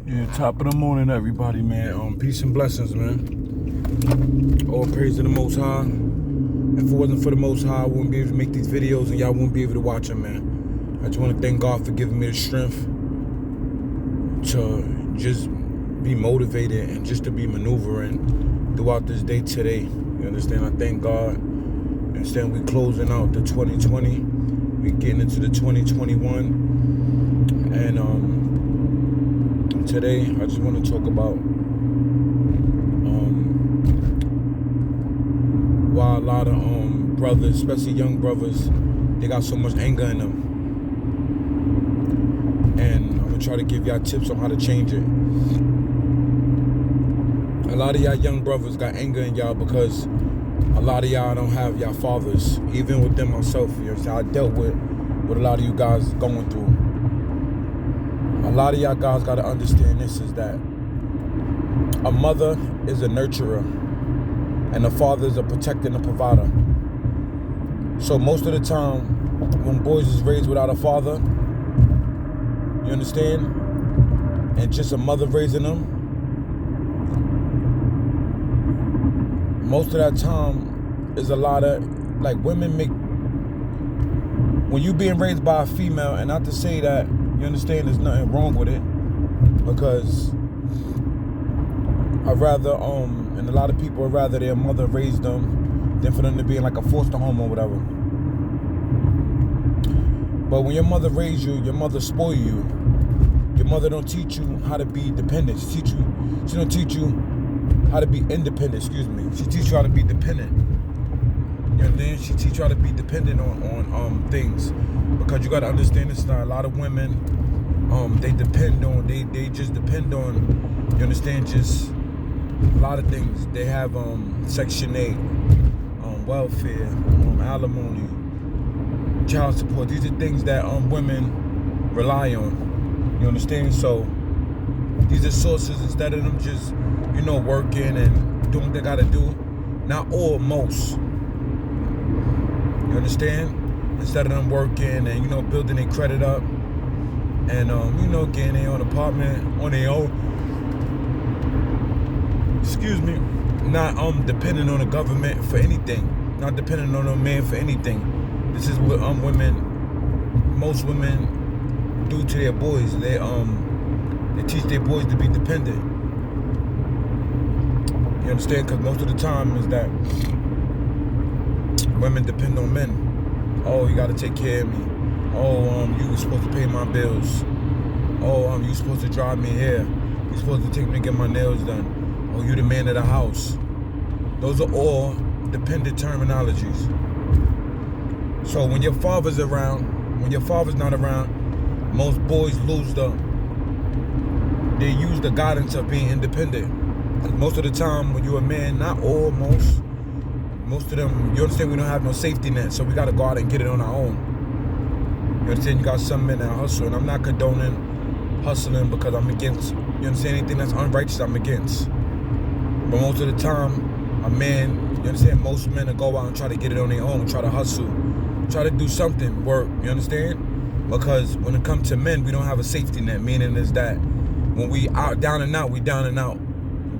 Yeah, top of the morning, everybody, man. Peace and blessings, man. All praise to the Most High. If it wasn't for the Most High, I wouldn't be able to make these videos, and y'all wouldn't be able to watch them, man. I just want to thank God for giving me the strength to just be motivated and just to be maneuvering throughout this day today. You understand? I thank God. You understand? We closing out the 2020. We getting into the 2021, and today I just want to talk about why a lot of brothers, especially young brothers, they got so much anger in them. And I'm gonna try to give y'all tips on how to change it. A lot of y'all young brothers got anger in y'all because a lot of y'all don't have y'all fathers. Even within myself, you know, I dealt with what a lot of you guys going through. A lot of y'all guys got to understand this, is that a mother is a nurturer and a father is a protector and a provider. So most of the time when boys is raised without a father, you understand, and just a mother raising them, most of that time is a lot of, like, women make, when you being raised by a female, and not to say that, you understand, there's nothing wrong with it, because I'd rather, and a lot of people would rather their mother raise them than for them to be in like a foster home or whatever. But when your mother raised you, your mother spoil you. Your mother don't teach you how to be dependent. She don't teach you how to be independent, excuse me. She teach you how to be dependent. And then she teach you how to be dependent on things. Because you gotta understand this, now a lot of women, they just depend on, you understand, just a lot of things. They have Section 8, welfare, alimony, child support. These are things that women rely on. You understand? So these are sources, instead of them just, you know, working and doing what they gotta do. Not all, most. You understand? Instead of them working and, you know, building their credit up and, you know, getting their own apartment on their own. Excuse me. Not depending on the government for anything. Not depending on a man for anything. This is what most women do to their boys. They teach their boys to be dependent. You understand? Because most of the time is that women depend on men. Oh, you gotta take care of me. Oh, you were supposed to pay my bills. Oh, you supposed to drive me here. You supposed to take me to get my nails done. Oh, you the man of the house. Those are all dependent terminologies. So when your father's around, when your father's not around, most boys they use the guidance of being independent. Most of the time when you're a man, not all, most of them, you understand, we don't have no safety net, so we gotta go out and get it on our own. You understand? You got some men that hustle, and I'm not condoning hustling because I'm against, you understand, anything that's unrighteous, I'm against. But most of the time, a man, you understand, most men will go out and try to get it on their own, try to hustle, try to do something, work, you understand? Because when it comes to men, we don't have a safety net, meaning is that when we out down and out, we down and out.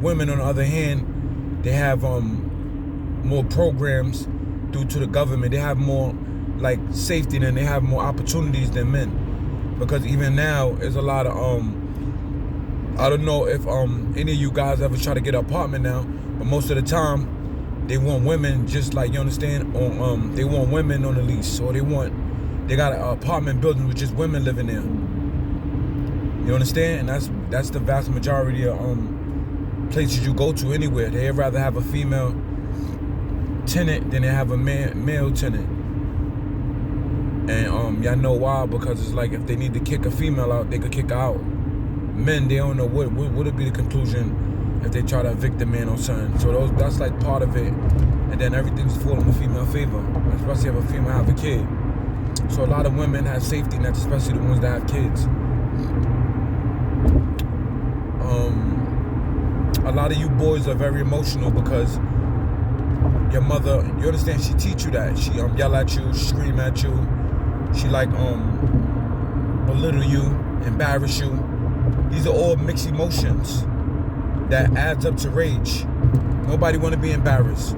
Women, on the other hand, they have more programs due to the government. They have more like safety, and they have more opportunities than men. Because even now, there's a lot of I don't know if any of you guys ever try to get an apartment now, but most of the time they want women, just like, you understand, on they want women on the lease, or they got an apartment building with just women living there. You understand? And that's the vast majority of places you go to anywhere. They'd rather have a female tenant than they have a male tenant. And y'all know why? Because it's like, if they need to kick a female out, they could kick her out. Men, they don't know what would be the conclusion if they try to evict a man or something. So that's like part of it. And then everything's falling in the female favor, especially if a female have a kid. So a lot of women have safety nets, especially the ones that have kids. A lot of you boys are very emotional because your mother, you understand, she teach you that. She yell at you, scream at you. She like belittle you, embarrass you. These are all mixed emotions that adds up to rage. Nobody want to be embarrassed.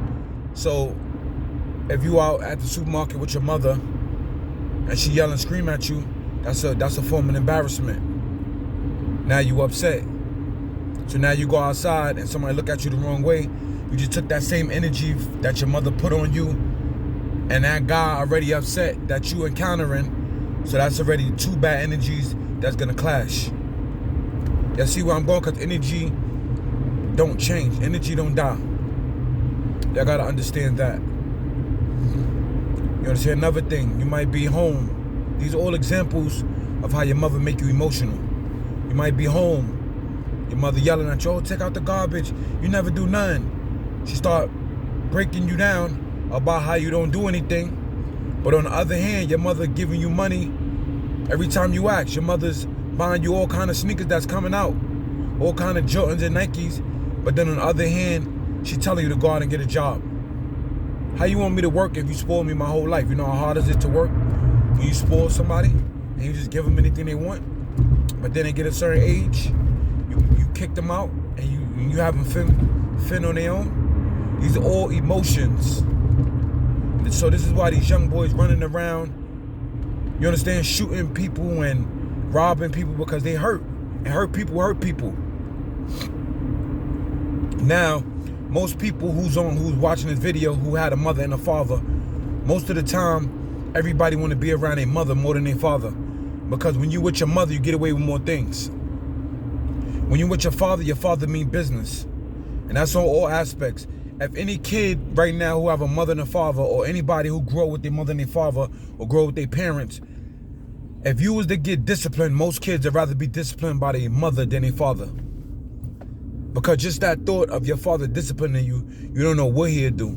So if you out at the supermarket with your mother and she yell and scream at you, that's a form of embarrassment. Now you upset. So now you go outside and somebody look at you the wrong way. You just took that same energy that your mother put on you, and that guy already upset that you encountering. So that's already two bad energies that's gonna clash. Y'all see where I'm going? Because energy don't change. Energy don't die. Y'all gotta understand that. You understand? Another thing, you might be home. These are all examples of how your mother make you emotional. You might be home. Your mother yelling at you, oh, take out the garbage. You never do nothing. She start breaking you down about how you don't do anything. But on the other hand, your mother giving you money every time you ask. Your mother's buying you all kind of sneakers that's coming out. All kind of Jordans and Nikes. But then on the other hand, she telling you to go out and get a job. How you want me to work if you spoiled me my whole life? You know how hard is it to work when you spoil somebody and you just give them anything they want? But then they get a certain age, you kick them out and you have them fend on their own. These are all emotions. So this is why these young boys running around, you understand, shooting people and robbing people because they hurt. And hurt people. Now, most people who's watching this video who had a mother and a father, most of the time, everybody want to be around their mother more than their father. Because when you with your mother, you get away with more things. When you with your father mean business. And that's on all aspects. If any kid right now who have a mother and a father, or anybody who grow with their mother and their father, or grow with their parents, if you was to get disciplined, most kids would rather be disciplined by their mother than their father. Because just that thought of your father disciplining you, you don't know what he'll do.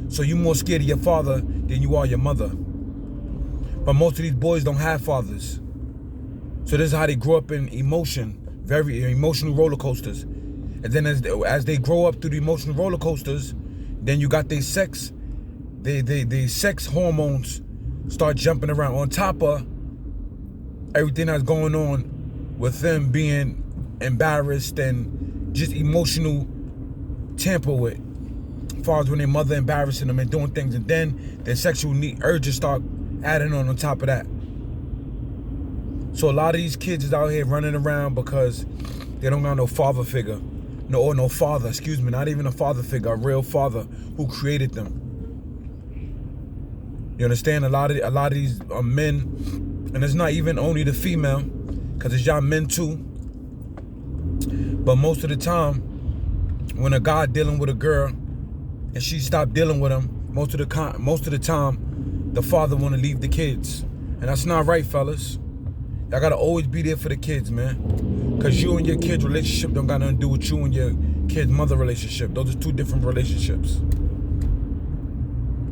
So you're more scared of your father than you are your mother. But most of these boys don't have fathers. So this is how they grow up in emotion, very emotional roller coasters. And then as they grow up through the emotional roller coasters, then you got their sex hormones start jumping around on top of everything that's going on with them being embarrassed and just emotional tamper with. As far as when their mother embarrassing them and doing things, and then their sexual urges start adding on top of that. So a lot of these kids is out here running around because they don't got no father figure. No father, excuse me, not even a father figure, a real father who created them. You understand? A lot of these men, and it's not even only the female, because it's y'all men too. But most of the time, when a guy dealing with a girl and she stopped dealing with him, most of the time, the father want to leave the kids, and that's not right, fellas. Y'all gotta always be there for the kids, man. Because you and your kid's relationship don't got nothing to do with you and your kid's mother relationship. Those are two different relationships.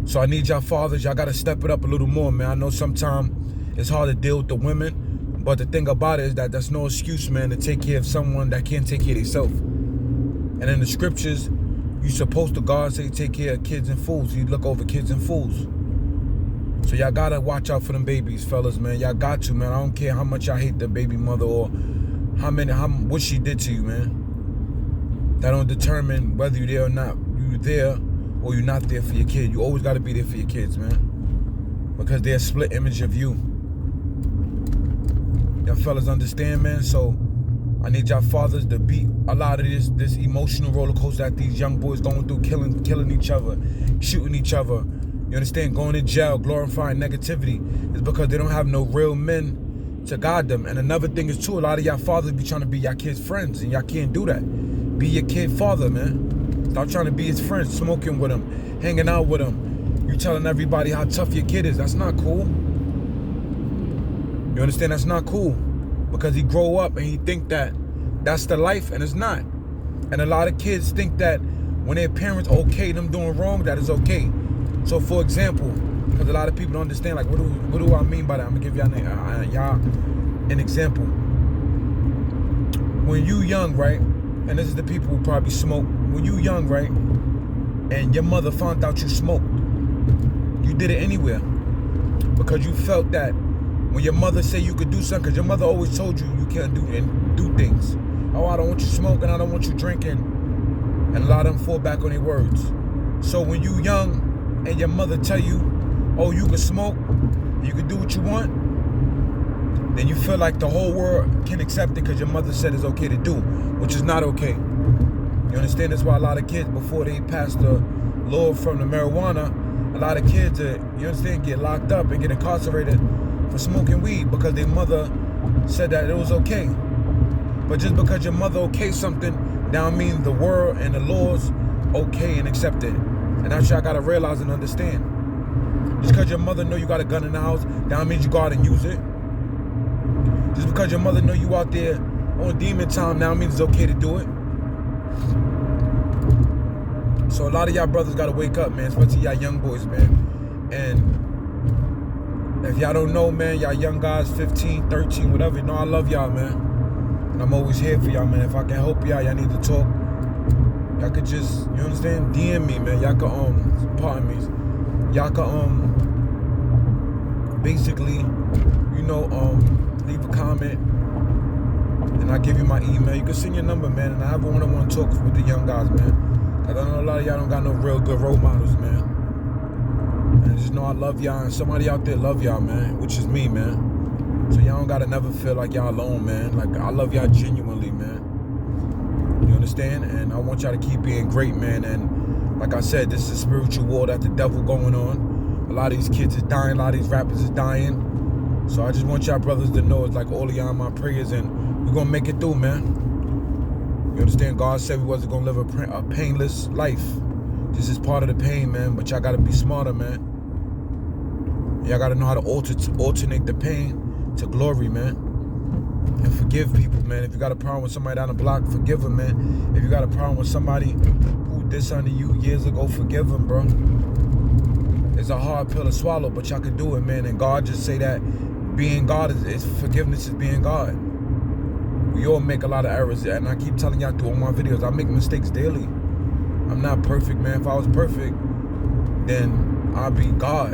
So I need y'all fathers, y'all gotta step it up a little more, man. I know sometimes it's hard to deal with the women, but the thing about it is that that's no excuse, man, to take care of someone that can't take care of themselves. And in the scriptures, you're supposed to, God say, take care of kids and fools. You look over kids and fools. So y'all gotta watch out for them babies, fellas, man. Y'all got to, man. I don't care how much y'all hate the baby mother or what she did to you, man. That don't determine whether you're there or not. You're there or you're not there for your kid. You always gotta be there for your kids, man. Because they're a split image of you. Y'all fellas understand, man? So I need y'all fathers to beat a lot of this emotional roller coaster that these young boys going through, killing each other, shooting each other. You understand? Going to jail, glorifying negativity. Is because they don't have no real men to guide them. And another thing is too, a lot of y'all fathers be trying to be y'all kids' friends, and y'all can't do that. Be your kid father, man. Stop trying to be his friend, smoking with him, hanging out with him. You telling everybody how tough your kid is. That's not cool. You understand? That's not cool. Because he grow up and he think that that's the life, and it's not. And a lot of kids think that when their parents okay them doing wrong, that is okay. So for example, because a lot of people don't understand, like, what do I mean by that? I'm gonna give y'all an example. When you young, right, and this is the people who probably smoke. When you young, right, and your mother found out you smoked, you did it anywhere because you felt that When your mother say you could do something, because your mother always told you you can't do things. Oh, I don't want you smoking, I don't want you drinking. And a lot of them fall back on their words. So when you young and your mother tell you, oh, you can smoke, you can do what you want, then you feel like the whole world can accept it because your mother said it's okay to do, which is not okay. You understand? That's why a lot of kids, before they pass the law from the marijuana, a lot of kids, you understand, get locked up and get incarcerated for smoking weed because their mother said that it was okay. But just because your mother okay something, that don't mean the world and the laws okay and accept it. And that's what y'all gotta realize and understand. Just because your mother know you got a gun in the house, that don't mean you go out and use it. Just because your mother know you out there on demon time, now means it's okay to do it. So a lot of y'all brothers gotta wake up, man, especially y'all young boys, man. And if y'all don't know, man, y'all young guys, 15, 13, whatever, you know I love y'all, man. And I'm always here for y'all, man. If I can help y'all need to talk. Y'all could just, you understand, DM me, man. Y'all could, pardon me. Y'all could, basically, you know, leave a comment. And I'll give you my email. You can send your number, man. And I have a one-on-one talk with the young guys, man. Because I know a lot of y'all don't got no real good role models, man. And I just know I love y'all. And somebody out there love y'all, man. Which is me, man. So y'all don't got to never feel like y'all alone, man. Like, I love y'all genuinely, man. You understand? And I want y'all to keep being great, man. And like I said, this is a spiritual war that the devil going on. A lot of these kids is dying. A lot of these rappers is dying. So I just want y'all brothers to know it's like all of y'all in my prayers. And we're going to make it through, man. You understand? God said we wasn't going to live a painless life. This is part of the pain, man. But y'all got to be smarter, man. Y'all got to know how to alternate the pain to glory, man. And forgive people, man. If you got a problem with somebody down the block, forgive them, man. If you got a problem with somebody who did something to you years ago, forgive them, bro. It's a hard pill to swallow, but y'all can do it, man. And God just say that being God is forgiveness is being God. We all make a lot of errors, and I keep telling y'all through all my videos, I make mistakes daily. I'm not perfect, man. If I was perfect, then I'd be God.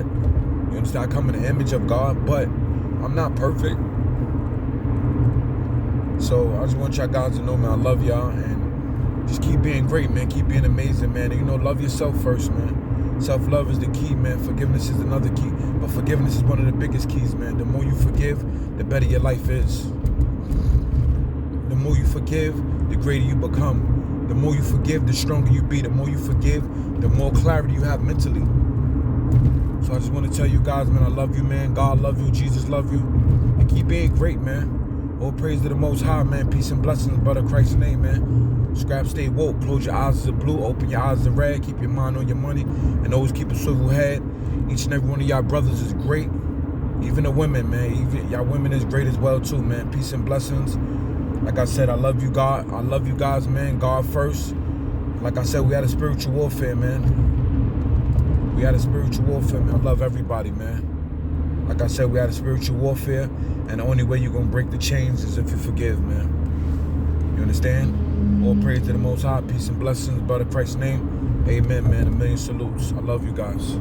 You understand? I come in the image of God, but I'm not perfect. So I just want y'all guys to know, man, I love y'all, and just keep being great, man. Keep being amazing, man. And, you know, love yourself first, man. Self-love is the key, man. Forgiveness is another key, but forgiveness is one of the biggest keys, man. The more you forgive, the better your life is. The more you forgive, the greater you become. The more you forgive, the stronger you be. The more you forgive, the more clarity you have mentally. So I just want to tell you guys, man, I love you, man. God love you. Jesus love you. And keep being great, man. All praise to the Most High, man. Peace and blessings, brother Christ's name, man. Scrap, stay woke. Close your eyes to blue. Open your eyes to red. Keep your mind on your money. And always keep a swivel head. Each and every one of y'all brothers is great. Even the women, man. Even y'all women is great as well, too, man. Peace and blessings. Like I said, I love you, God. I love you guys, man. God first. Like I said, we had a spiritual warfare, man. We had a spiritual warfare, man. I love everybody, man. Like I said, we had a spiritual warfare, and the only way you're going to break the chains is if you forgive, man. You understand? All praise to the Most High. Peace and blessings, brother Christ's name. Amen, man. A million salutes. I love you guys.